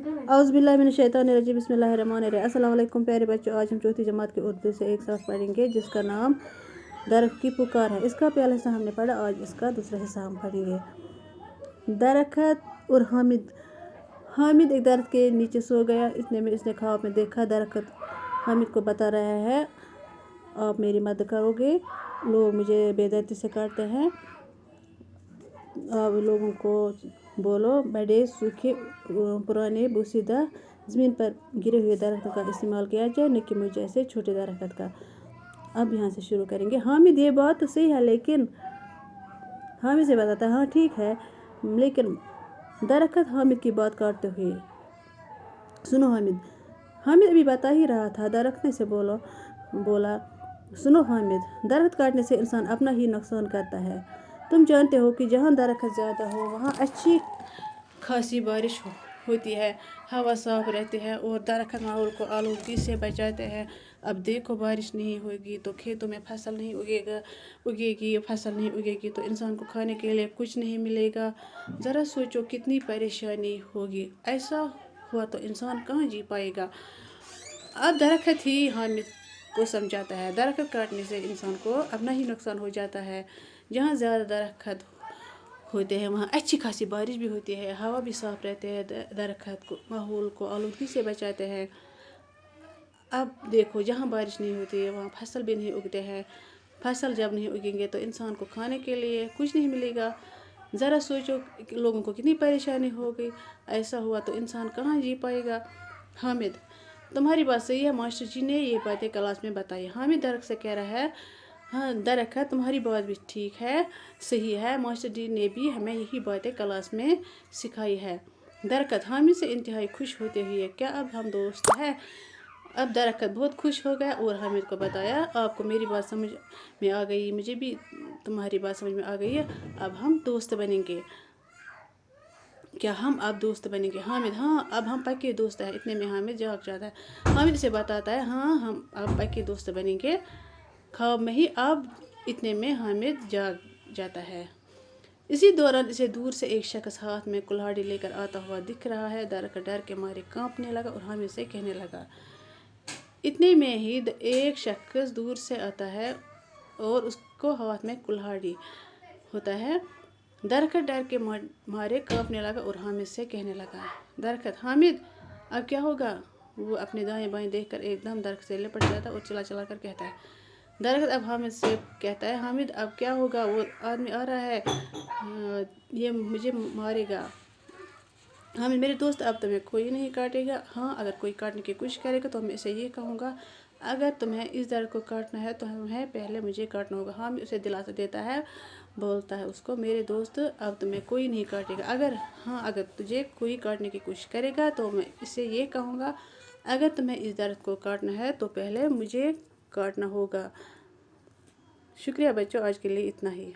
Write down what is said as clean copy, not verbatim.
औज़ुबिल्लाहि मिनश्शैतानिर्रजीम बिस्मिल्लाहिर्रहमानिर्रहीम। अस्सलाम वालेकुम प्यारे बच्चों, आज हम चौथी जमात की उर्दू से एक साथ पढ़ेंगे जिसका नाम दरख्त की पुकार है। इसका पहला हिस्सा हमने पढ़ा, आज इसका दूसरा हिस्सा हम पढ़ेंगे। दरख्त और हामिद। हामिद एक दरख्त के नीचे सो गया। इतने में इसने ख्वाब में देखा दरख्त हामिद को बता रहा है, आप मेरी मदद करोगे, लोग मुझे बेदर्दी से काटते हैं, आप लोगों को बोलो बड़े सूखे पुराने बोसीदा ज़मीन पर गिरे हुए दरख्त का इस्तेमाल किया जाए, न कि मुझे ऐसे छोटे दरख्त का। अब यहाँ से शुरू करेंगे। हामिद ये बात तो सही है, लेकिन हामिद से बताता है हाँ ठीक है, लेकिन दरख्त हामिद की बात काटते हुए, सुनो हामिद। हामिद अभी बता ही रहा था, दरख्त ने से बोला सुनो हामिद, दरख्त काटने से इंसान अपना ही नुकसान करता है। तुम जानते हो कि जहाँ दरख्त ज़्यादा हो वहाँ अच्छी खासी बारिश होती है, हवा साफ रहती है और दरख्त माहौल को आलूगी से बचाते हैं। अब देखो बारिश नहीं होगी तो खेतों में फसल नहीं उगेगी, फसल नहीं उगेगी तो इंसान को खाने के लिए कुछ नहीं मिलेगा। ज़रा सोचो कितनी परेशानी होगी। ऐसा हुआ तो इंसान कहाँ जी पाएगा। अब दरख्त ही हामिद को समझाता है, दरख्त काटने से इंसान को अपना ही नुकसान हो जाता है। जहाँ ज़्यादा दरख्त होते हैं वहाँ अच्छी खासी बारिश भी होती है, हवा भी साफ रहती है, दरख्त को माहौल को आलूगी से बचाते हैं। अब देखो जहाँ बारिश नहीं होती है वहाँ फसल भी नहीं उगते हैं, फसल जब नहीं उगेंगे तो इंसान को खाने के लिए कुछ नहीं मिलेगा। ज़रा सोचो लोगों को कितनी परेशानी होगी। ऐसा हुआ तो इंसान कहाँ जी पाएगा। हामिद तुम्हारी बात सही है, मास्टर जी ने ये बातें क्लास में बताई। हामिद दरख्त से कह रहा है हाँ दरख्त तुम्हारी बात भी ठीक है, सही है, मास्टर जी ने भी हमें यही बातें क्लास में सिखाई है। दरख्त हामिद से इंतहाई खुश होते हुए, क्या अब हम दोस्त हैं। अब दरख्त बहुत खुश हो गया और हामिद को बताया, आपको मेरी बात समझ में आ गई, मुझे भी तुम्हारी बात समझ में आ गई है, अब हम दोस्त बनेंगे। क्या हम अब दोस्त बनेंगे। हामिद हाँ अब हम पक्के दोस्त हैं। इतने में हामिद जाग जाता है। हामिद से बताता है हाँ हम अब पक्के दोस्त बनेंगे। ख्वाब में ही अब इतने में हामिद जाग जाता है। इसी दौरान इसे दूर से एक शख्स हाथ में कुल्हाड़ी लेकर आता हुआ दिख रहा है। दरख्त डर के मारे कांपने लगा और हामिद से कहने लगा। इतने में ही एक शख्स दूर से आता है और उसको हाथ में कुल्हाड़ी होता है। दरख्त डर के मारे कांपने लगा और हामिद से कहने लगा। दरख्त हामिद अब क्या होगा। वो अपने दाएं बाएं देखकर एकदम दरख्त से लिपट जाता है और चिल्ला चिल्ला कर कहता है। दरख्त अब हामिद से कहता है हामिद अब क्या होगा, वो आदमी आ रहा है, ये मुझे मारेगा। हामिद मेरे दोस्त अब तुम्हें कोई नहीं काटेगा। हाँ अगर कोई काटने की कोशिश करेगा तो मैं इसे ये कहूँगा, अगर तुम्हें इस दरख्त को काटना है तो तुम्हें पहले मुझे काटना होगा। हामिद उसे दिलासा देता है, बोलता है उसको मेरे दोस्त अब तुम्हें कोई नहीं काटेगा। अगर तुझे कोई काटने की कोशिश करेगा तो मैं इसे ये कहूँगा, अगर तुम्हें इस दरख्त को काटना है तो पहले मुझे काटना होगा। शुक्रिया बच्चों, आज के लिए इतना ही।